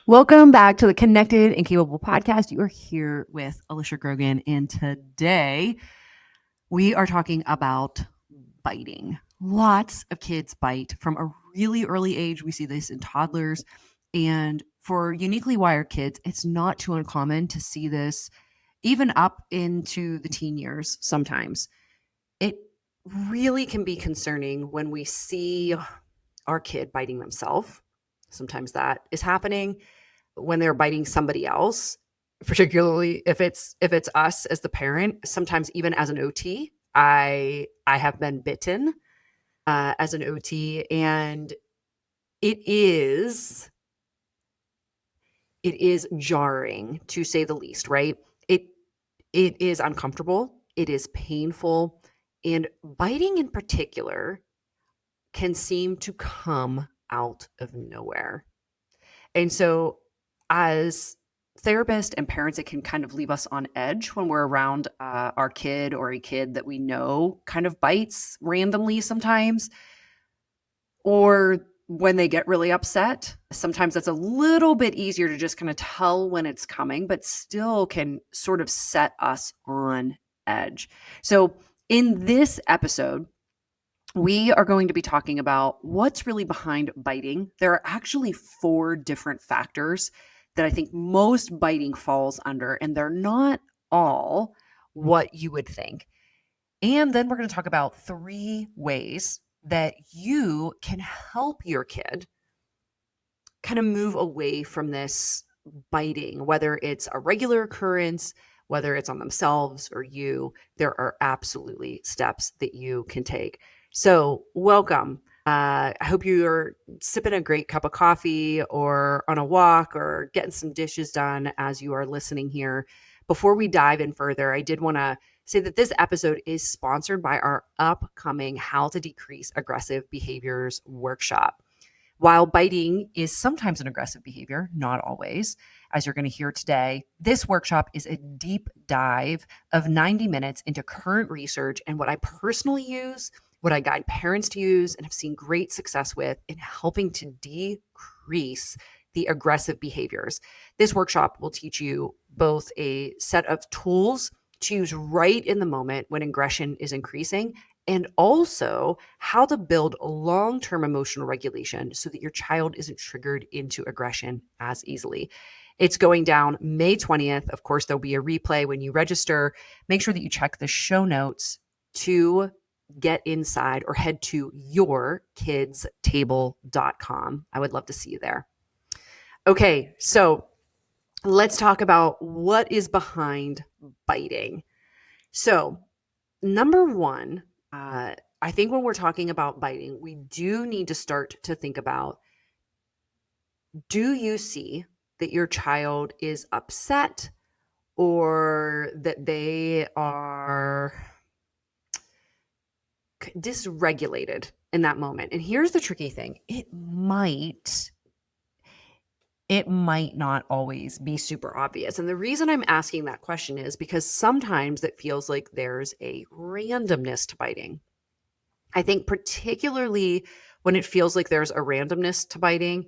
Welcome back to the Connected and Capable podcast. You are here with Alicia Grogan, and today we are talking about biting. Lots of kids bite from a really early age. We see this in toddlers, and for uniquely wired kids, it's not too uncommon to see this even up into the teen years sometimes. It really can be concerning when we see our kid biting themselves. Sometimes that is happening when they're biting somebody else, particularly if it's us as the parent. Sometimes even as an OT, I have been bitten as an OT, and it is jarring, to say the least, right? It it is uncomfortable, it is painful, and biting in particular can seem to come out of nowhere. And so, as therapists and parents, it can kind of leave us on edge when we're around our kid or a kid that we know kind of bites randomly sometimes, or when they get really upset. Sometimes that's a little bit easier to just kind of tell when it's coming, but still can sort of set us on edge. So, in this episode, we are going to be talking about what's really behind biting. There are actually 4 different factors that I think most biting falls under, and they're not all what you would think. And then we're going to talk about 3 ways that you can help your kid kind of move away from this biting, whether it's a regular occurrence, whether it's on themselves or you. There are absolutely steps that you can take. So, welcome. I hope you're sipping a great cup of coffee or on a walk or getting some dishes done as you are listening here. Before we dive in further, I did want to say that this episode is sponsored by our upcoming How to Decrease Aggressive Behaviors workshop. While biting is sometimes an aggressive behavior, not always, as you're going to hear today, this workshop is a deep dive of 90 minutes into current research and what I personally use, what I guide parents to use, and have seen great success with in helping to decrease the aggressive behaviors. This workshop will teach you both a set of tools to use right in the moment when aggression is increasing, and also how to build long-term emotional regulation so that your child isn't triggered into aggression as easily. It's going down May 20th. Of course, there'll be a replay when you register. Make sure that you check the show notes to get inside, or head to yourkidstable.com. I would love to see you there. Okay, so let's talk about what is behind biting. So, number one, I think when we're talking about biting, we do need to start to think about, do you see that your child is upset or that they are dysregulated in that moment? And here's the tricky thing. It might not always be super obvious. And the reason I'm asking that question is because sometimes it feels like there's a randomness to biting. I think particularly when it feels like there's a randomness to biting,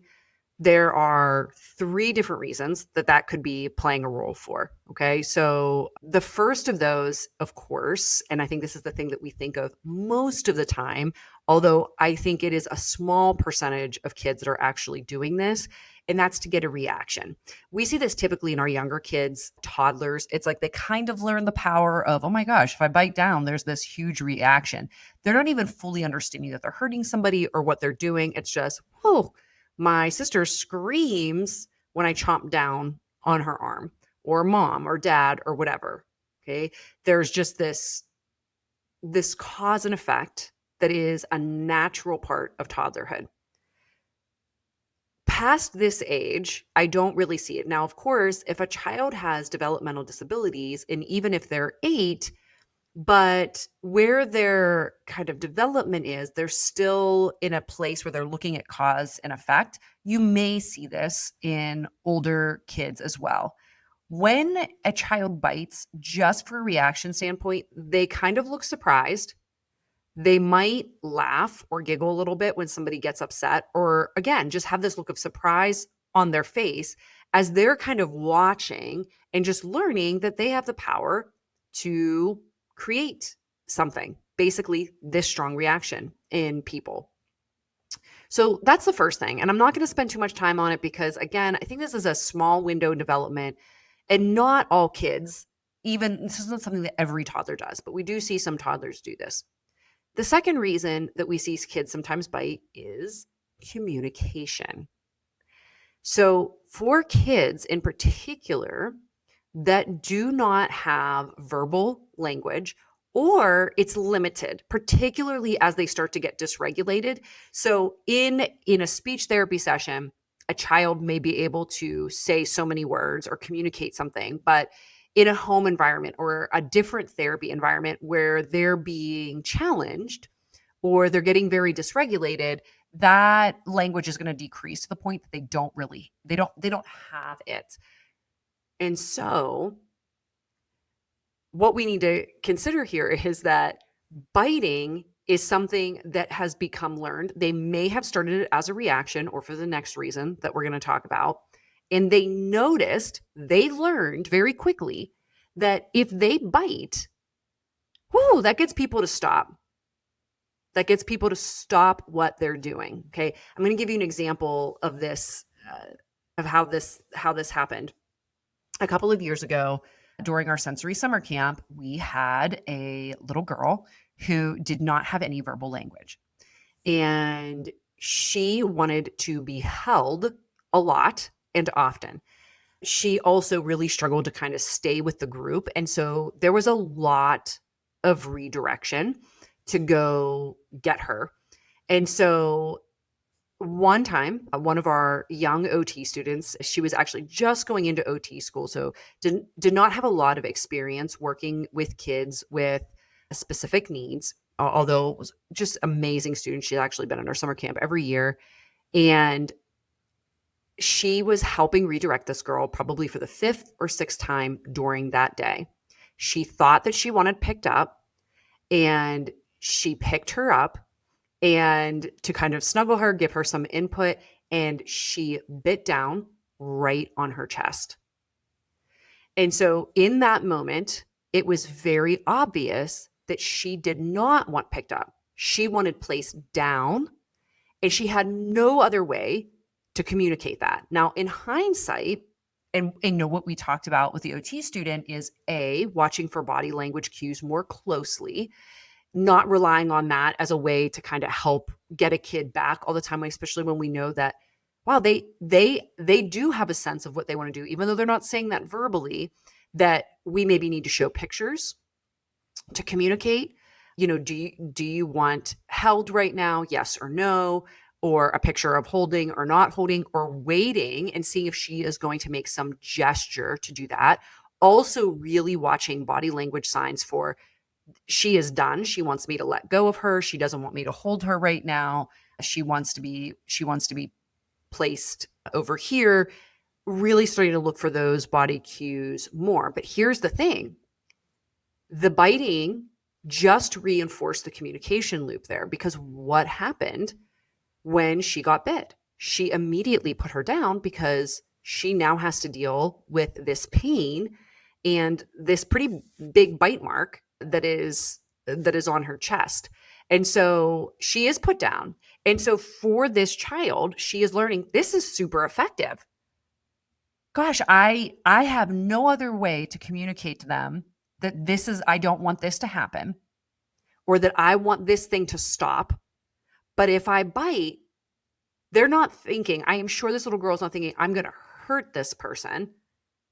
there are 3 different reasons that could be playing a role for. Okay. So the first of those, of course, and I think this is the thing that we think of most of the time, although I think it is a small percentage of kids that are actually doing this, and that's to get a reaction. We see this typically in our younger kids, toddlers. It's like they kind of learn the power of, oh my gosh, if I bite down, there's this huge reaction. They're not even fully understanding that they're hurting somebody or what they're doing. It's just, whoa, my sister screams when I chomp down on her arm, or mom or dad or whatever. Okay. There's just this cause and effect that is a natural part of toddlerhood. Past this age, I don't really see it. Now, of course, if a child has developmental disabilities, and even if they're 8, but where their kind of development is, they're still in a place where they're looking at cause and effect. You may see this in older kids as well. When a child bites, just for a reaction standpoint, they kind of look surprised. They might laugh or giggle a little bit when somebody gets upset, or again, just have this look of surprise on their face as they're kind of watching and just learning that they have the power to create something, basically this strong reaction in people. So that's the first thing. And I'm not going to spend too much time on it because, again, I think this is a small window in development and not all kids, even this isn't something that every toddler does, but we do see some toddlers do this. The second reason that we see kids sometimes bite is communication. So, for kids in particular that do not have verbal language or it's limited, particularly as they start to get dysregulated. So, in a speech therapy session, a child may be able to say so many words or communicate something, but in a home environment or a different therapy environment where they're being challenged or they're getting very dysregulated, that language is going to decrease to the point that they don't have it. And so what we need to consider here is that biting is something that has become learned. They may have started it as a reaction or for the next reason that we're going to talk about. And they learned very quickly that if they bite, that gets people to stop. That gets people to stop what they're doing. Okay. I'm going to give you an example of this, of how this happened. A couple of years ago, during our sensory summer camp, we had a little girl who did not have any verbal language. And she wanted to be held a lot and often. She also really struggled to kind of stay with the group. And so there was a lot of redirection to go get her. And so one time, one of our young OT students, she was actually just going into OT school, so did not have a lot of experience working with kids with specific needs, although it was just amazing student. She's actually been in our summer camp every year. And she was helping redirect this girl probably for the fifth or sixth time during that day. She thought that she wanted picked up, and she picked her up and to kind of snuggle her, give her some input, and she bit down right on her chest. And so in that moment, it was very obvious that she did not want picked up. She wanted placed down, and she had no other way to communicate that. Now, in hindsight, and what we talked about with the OT student is watching for body language cues more closely, not relying on that as a way to kind of help get a kid back all the time, especially when we know that, wow, they do have a sense of what they want to do, even though they're not saying that verbally, that we maybe need to show pictures to communicate. Do you want held right now? Yes or no? Or a picture of holding or not holding, or waiting and seeing if she is going to make some gesture to do that. Also really watching body language signs for, she is done. She wants me to let go of her. She doesn't want me to hold her right now. She wants to be placed over here. Really starting to look for those body cues more. But here's the thing. The biting just reinforced the communication loop there, because what happened when she got bit? She immediately put her down because she now has to deal with this pain and this pretty big bite mark that is on her chest. And so she is put down. And so for this child, she is learning this is super effective. Gosh, I have no other way to communicate to them that I don't want this to happen, or that I want this thing to stop. But if I bite, they're not thinking, I am sure this little girl is not thinking, I'm going to hurt this person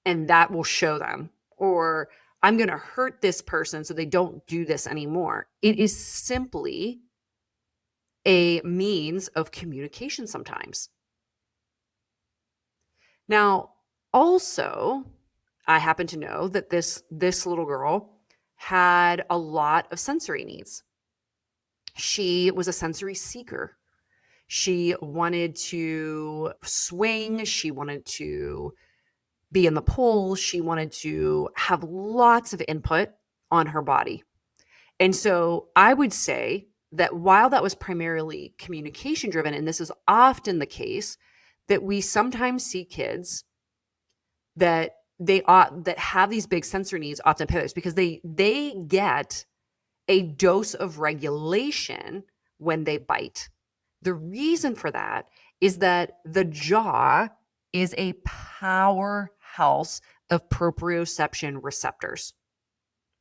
and that will show them, or I'm going to hurt this person so they don't do this anymore. It is simply a means of communication sometimes. Now, also, I happen to know that this little girl had a lot of sensory needs. She was a sensory seeker. She wanted to swing. She wanted to be in the pool. She wanted to have lots of input on her body. And so I would say that while that was primarily communication driven, and this is often the case, that we sometimes see kids that have these big sensory needs often pay this because they get a dose of regulation when they bite. The reason for that is that the jaw is a powerhouse of proprioception receptors.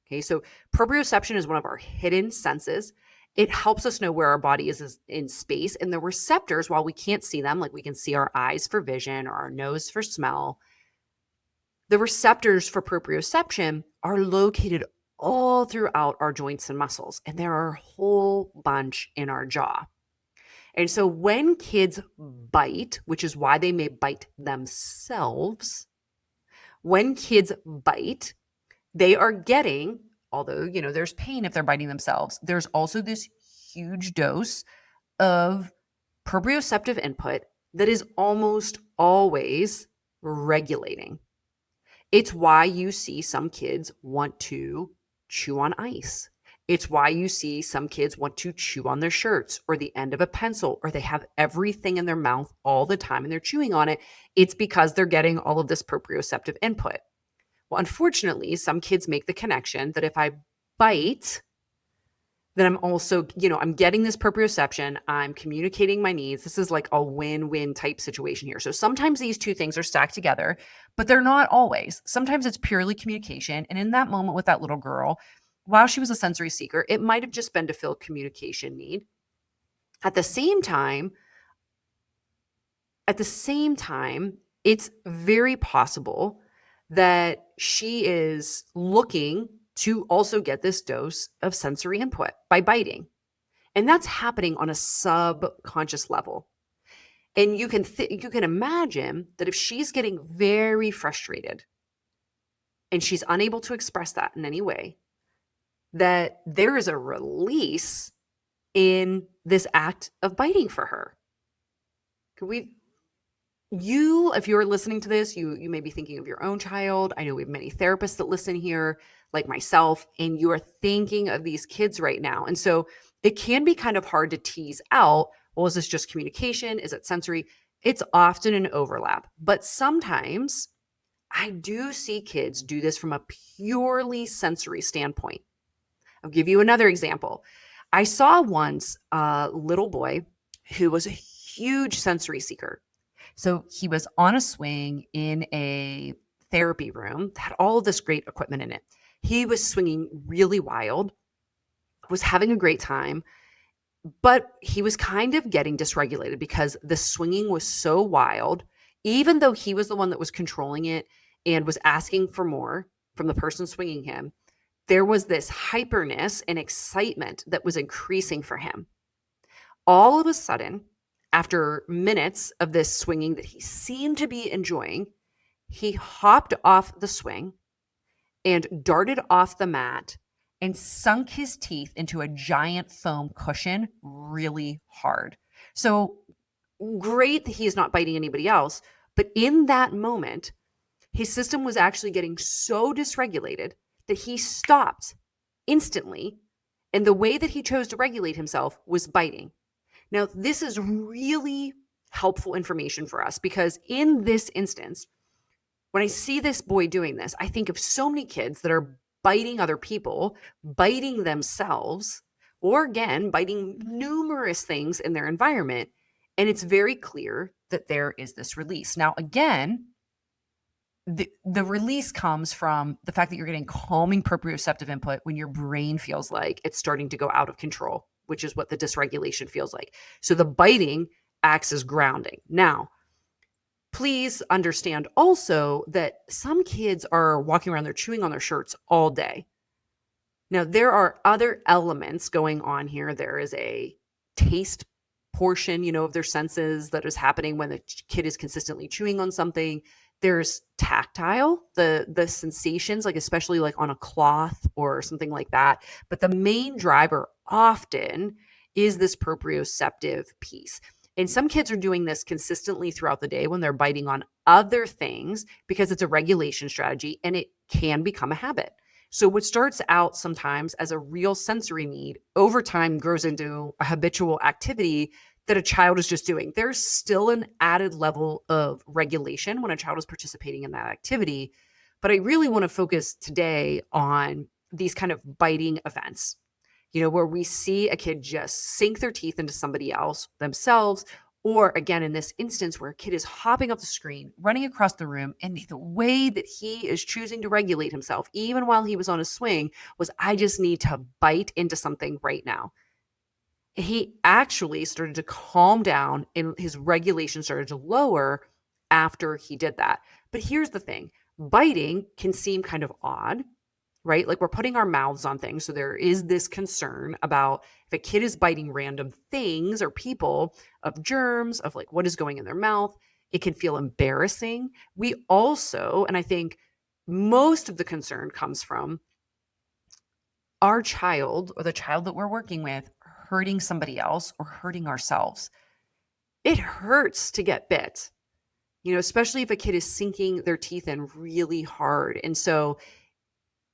Okay, so proprioception is one of our hidden senses. It helps us know where our body is in space. And the receptors, while we can't see them, like we can see our eyes for vision or our nose for smell, the receptors for proprioception are located all throughout our joints and muscles. And there are a whole bunch in our jaw. And so when kids bite, which is why they may bite themselves, when kids bite, they are getting, although, there's pain if they're biting themselves, there's also this huge dose of proprioceptive input that is almost always regulating. It's why you see some kids want to chew on ice. It's why you see some kids want to chew on their shirts or the end of a pencil, or they have everything in their mouth all the time and they're chewing on it. It's because they're getting all of this proprioceptive input. Well, unfortunately, some kids make the connection that if I bite, then I'm also, I'm getting this proprioception, I'm communicating my needs. This is like a win-win type situation here. So sometimes these two things are stacked together, but they're not always. Sometimes it's purely communication. And in that moment with that little girl, while she was a sensory seeker, it might have just been to fill communication need. At the same time, it's very possible that she is looking to also get this dose of sensory input by biting. And that's happening on a subconscious level. And you can imagine that if she's getting very frustrated and she's unable to express that in any way, that there is a release in this act of biting for her. If you're listening to this, you may be thinking of your own child. I know we have many therapists that listen here, like myself, and you are thinking of these kids right now. And so it can be kind of hard to tease out, well, is this just communication? Is it sensory? It's often an overlap. But sometimes I do see kids do this from a purely sensory standpoint. I'll give you another example. I saw once a little boy who was a huge sensory seeker. So he was on a swing in a therapy room that had all of this great equipment in it. He was swinging really wild, was having a great time, but he was kind of getting dysregulated because the swinging was so wild, even though he was the one that was controlling it and was asking for more from the person swinging him. There was this hyperness and excitement that was increasing for him. All of a sudden, after minutes of this swinging that he seemed to be enjoying, he hopped off the swing and darted off the mat and sunk his teeth into a giant foam cushion really hard. So great that he is not biting anybody else, but in that moment, his system was actually getting so dysregulated that he stopped instantly. And the way that he chose to regulate himself was biting. Now, this is really helpful information for us because in this instance, when I see this boy doing this, I think of so many kids that are biting other people, biting themselves, or again, biting numerous things in their environment. And it's very clear that there is this release. Now, again, the release comes from the fact that you're getting calming proprioceptive input when your brain feels like it's starting to go out of control, which is what the dysregulation feels like. So the biting acts as grounding. Now, please understand also that some kids are walking around, they're chewing on their shirts all day. Now, there are other elements going on here. There is a taste portion, of their senses that is happening when the kid is consistently chewing on something. There's tactile, the sensations, like especially like on a cloth or something like that. But the main driver often is this proprioceptive piece. And some kids are doing this consistently throughout the day when they're biting on other things because it's a regulation strategy and it can become a habit. So what starts out sometimes as a real sensory need over time grows into a habitual activity that a child is just doing. There's still an added level of regulation when a child is participating in that activity. But I really want to focus today on these kind of biting events, where we see a kid just sink their teeth into somebody else, themselves, or again, in this instance where a kid is hopping up the screen, running across the room, and the way that he is choosing to regulate himself, even while he was on a swing, was, I just need to bite into something right now. He actually started to calm down and his regulation started to lower after he did that. But here's the thing, biting can seem kind of odd, right? Like we're putting our mouths on things. So there is this concern about if a kid is biting random things or people, of germs, of like what is going in their mouth, it can feel embarrassing. We also, and I think most of the concern comes from our child or the child that we're working with hurting somebody else or hurting ourselves. It hurts to get bit, especially if a kid is sinking their teeth in really hard. And so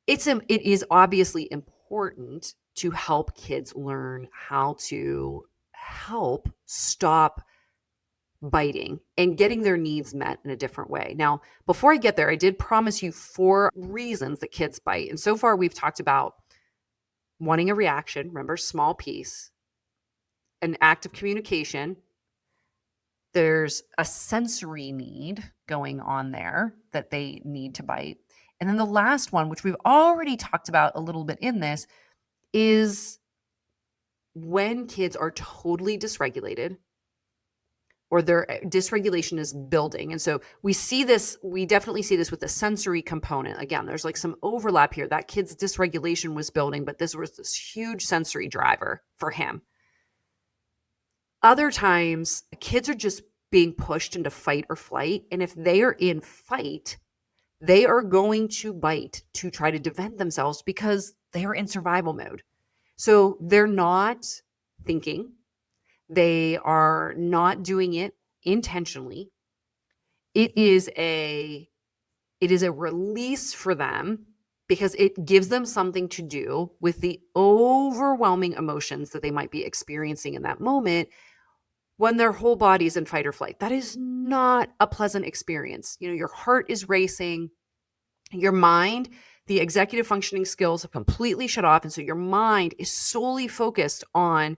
it is obviously important to help kids learn how to help stop biting and getting their needs met in a different way. Now, before I get there, I did promise you 4 reasons that kids bite. And so far we've talked about wanting a reaction, remember, small piece, an act of communication. There's a sensory need going on there that they need to bite. And then the last one, which we've already talked about a little bit in this, is when kids are totally dysregulated or their dysregulation is building. And so we definitely see this with the sensory component. Again, there's like some overlap here. That kid's dysregulation was building, but this was this huge sensory driver for him. Other times, kids are just being pushed into fight or flight. And if they are in fight, they are going to bite to try to defend themselves because they are in survival mode. So they're not thinking. They are not doing it intentionally. It is a release for them because it gives them something to do with the overwhelming emotions that they might be experiencing in that moment when their whole body is in fight or flight. That is not a pleasant experience. Your heart is racing, your mind, the executive functioning skills have completely shut off. And so your mind is solely focused on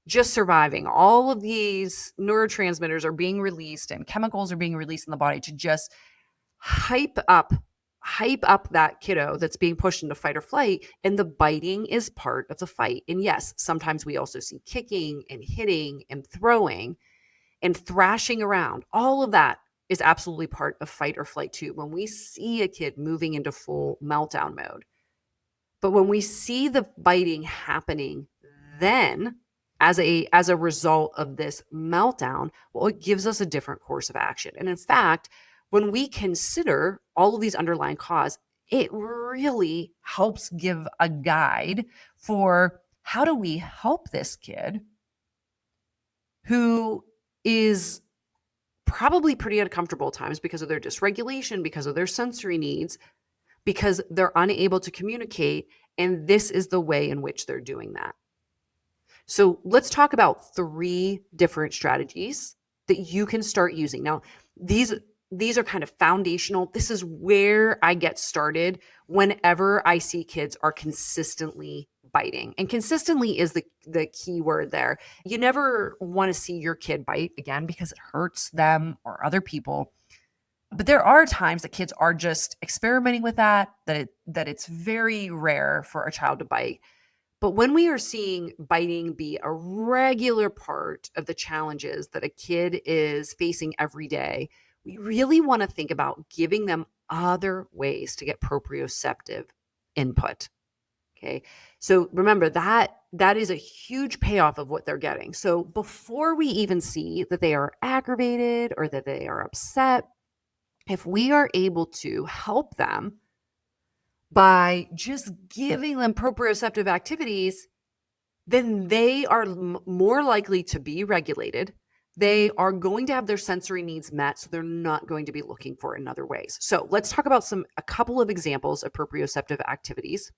just surviving. All of these neurotransmitters are being released and chemicals are being released in the body to just hype up that kiddo that's being pushed into fight or flight. And the biting is part of the fight. And yes, sometimes we also see kicking and hitting and throwing and thrashing around. All of that is absolutely part of fight or flight too, when we see a kid moving into full meltdown mode. But when we see the biting happening then as a result of this meltdown, well, it gives us a different course of action. And in fact, when we consider all of these underlying causes, it really helps give a guide for how do we help this kid who is probably pretty uncomfortable at times because of their dysregulation, because of their sensory needs, because they're unable to communicate. And this is the way in which they're doing that. So let's talk about 3 different strategies that you can start using. Now, these are kind of foundational. This is where I get started whenever I see kids are consistently biting. And consistently is the key word there. You never want to see your kid bite again because it hurts them or other people. But there are times that kids are just experimenting with that it's very rare for a child to bite. But when we are seeing biting be a regular part of the challenges that a kid is facing every day, we really want to think about giving them other ways to get proprioceptive input. Okay. So remember that is a huge payoff of what they're getting. So before we even see that they are aggravated or that they are upset, if we are able to help them by just giving them proprioceptive activities, then they are more likely to be regulated. They are going to have their sensory needs met, so they're not going to be looking for it in other ways. So let's talk about a couple of examples of proprioceptive activities.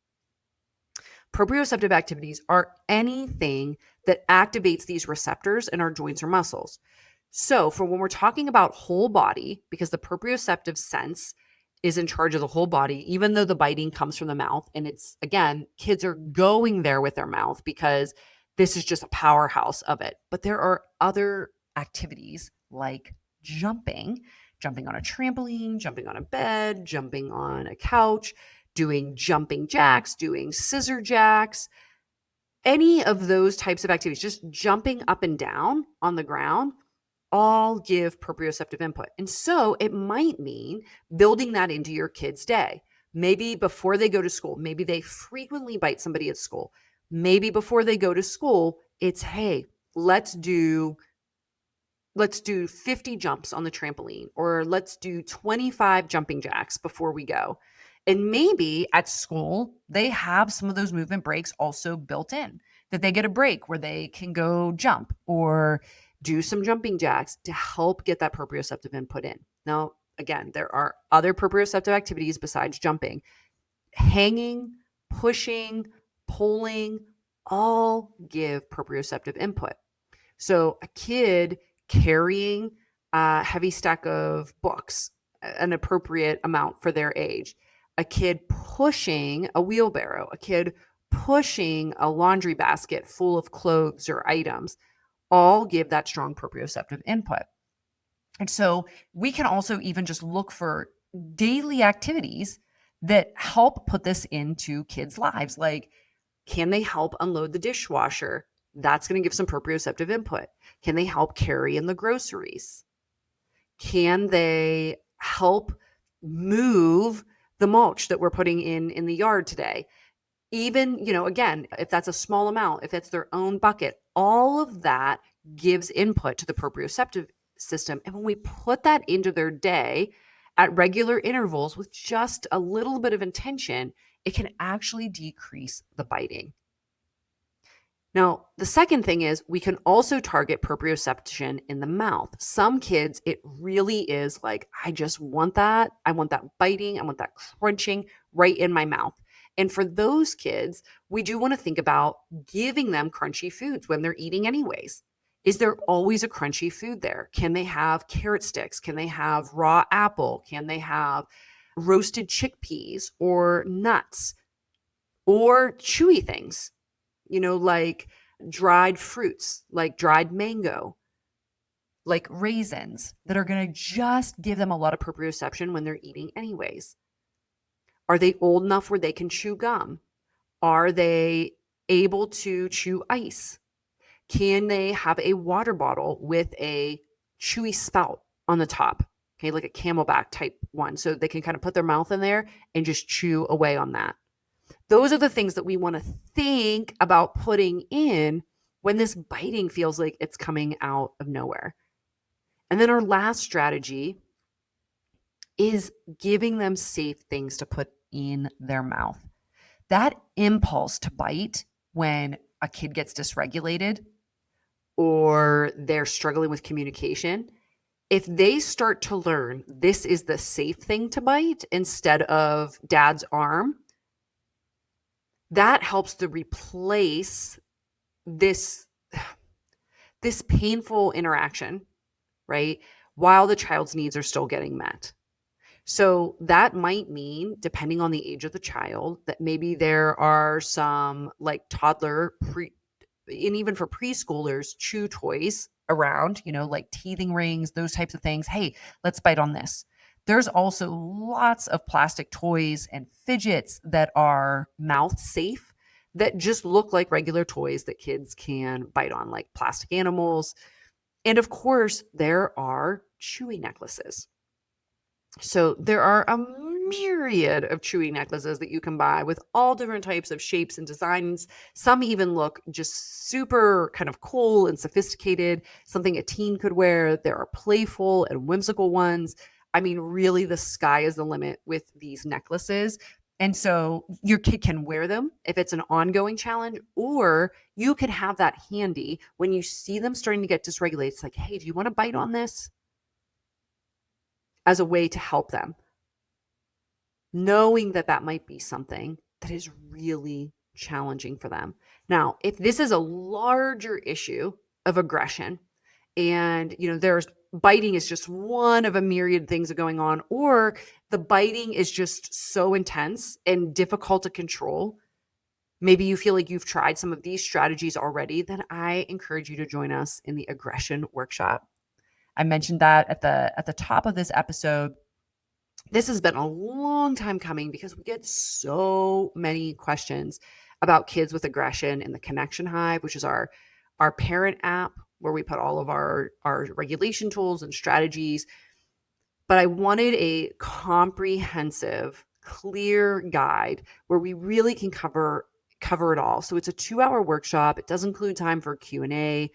Proprioceptive activities are anything that activates these receptors in our joints or muscles. So, for when we're talking about whole body, because the proprioceptive sense is in charge of the whole body, even though the biting comes from the mouth. And it's, again, kids are going there with their mouth because this is just a powerhouse of it. But there are other activities like jumping, jumping on a trampoline, jumping on a bed, jumping on a couch, doing jumping jacks, doing scissor jacks, any of those types of activities, just jumping up and down on the ground, all give proprioceptive input. And so it might mean building that into your kid's day. Maybe before they go to school, maybe they frequently bite somebody at school. Maybe before they go to school, it's, hey, let's do 50 jumps on the trampoline, or let's do 25 jumping jacks before we go. And maybe at school, they have some of those movement breaks also built in, that they get a break where they can go jump or do some jumping jacks to help get that proprioceptive input in. Now, again, there are other proprioceptive activities besides jumping. Hanging, pushing, pulling, all give proprioceptive input. So a kid carrying a heavy stack of books, an appropriate amount for their age, a kid pushing a wheelbarrow, a kid pushing a laundry basket full of clothes or items, all give that strong proprioceptive input. And so we can also even just look for daily activities that help put this into kids' lives. Like, can they help unload the dishwasher? That's going to give some proprioceptive input. Can they help carry in the groceries? Can they help move the mulch that we're putting in the yard today? Even, again, if that's a small amount, if it's their own bucket, all of that gives input to the proprioceptive system. And when we put that into their day at regular intervals with just a little bit of intention, it can actually decrease the biting. Now, the second thing is we can also target proprioception in the mouth. Some kids, it really is like, I just want that. I want that biting. I want that crunching right in my mouth. And for those kids, we do want to think about giving them crunchy foods when they're eating anyways. Is there always a crunchy food there? Can they have carrot sticks? Can they have raw apple? Can they have roasted chickpeas or nuts or chewy things? Like dried fruits, like dried mango, like raisins that are going to just give them a lot of proprioception when they're eating anyways. Are they old enough where they can chew gum? Are they able to chew ice? Can they have a water bottle with a chewy spout on the top? Okay, like a camelback type one. So they can kind of put their mouth in there and just chew away on that. Those are the things that we want to think about putting in when this biting feels like it's coming out of nowhere. And then our last strategy is giving them safe things to put in their mouth. That impulse to bite when a kid gets dysregulated or they're struggling with communication, if they start to learn this is the safe thing to bite instead of dad's arm, that helps to replace this painful interaction, right? While the child's needs are still getting met. So that might mean, depending on the age of the child, that maybe there are some like toddler and even for preschoolers, chew toys around, like teething rings, those types of things. Hey, let's bite on this. There's also lots of plastic toys and fidgets that are mouth safe that just look like regular toys that kids can bite on, like plastic animals. And of course, there are chewy necklaces. So there are a myriad of chewy necklaces that you can buy with all different types of shapes and designs. Some even look just super kind of cool and sophisticated, something a teen could wear. There are playful and whimsical ones. I mean, really, the sky is the limit with these necklaces. And so your kid can wear them if it's an ongoing challenge, or you can have that handy when you see them starting to get dysregulated. It's like, hey, do you want to bite on this? As a way to help them, knowing that that might be something that is really, challenging for them. Now, if this is a larger issue of aggression and, there's biting is just one of a myriad things that are going on, or the biting is just so intense and difficult to control, maybe you feel like you've tried some of these strategies already, then I encourage you to join us in the aggression workshop. I mentioned that at the top of this episode. This has been a long time coming because we get so many questions about kids with aggression in the Connection Hive, which is our parent app where we put all of our regulation tools and strategies. But I wanted a comprehensive, clear guide where we really can cover it all. So it's a 2-hour workshop. It does include time for Q&A.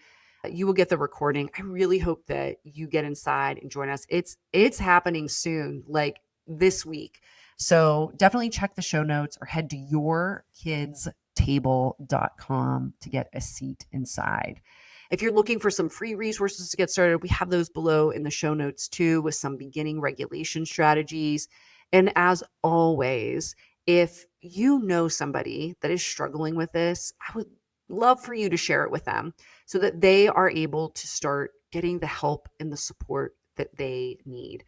You will get the recording. I really hope that you get inside and join us. It's happening soon, like this week. So definitely check the show notes or head to yourkidstable.com to get a seat inside. If you're looking for some free resources to get started, we have those below in the show notes too, with some beginning regulation strategies. And as always, if you know somebody that is struggling with this, I would love for you to share it with them so that they are able to start getting the help and the support that they need.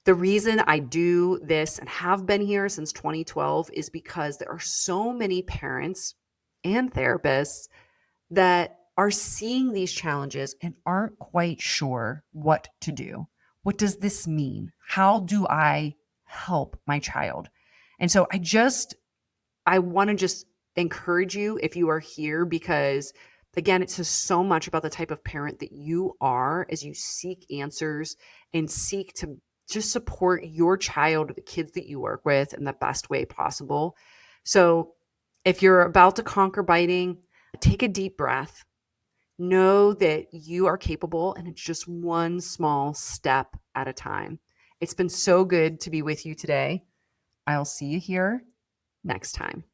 The reason I do this and have been here since 2012 is because there are so many parents and therapists that are seeing these challenges and aren't quite sure what to do. What does this mean? How do I help my child? And so I want to just encourage you if you are here, because again, it's just so much about the type of parent that you are as you seek answers and seek to just support your child or the kids that you work with in the best way possible. So if you're about to conquer biting, take a deep breath. Know that you are capable and it's just one small step at a time. It's been so good to be with you today. I'll see you here next time.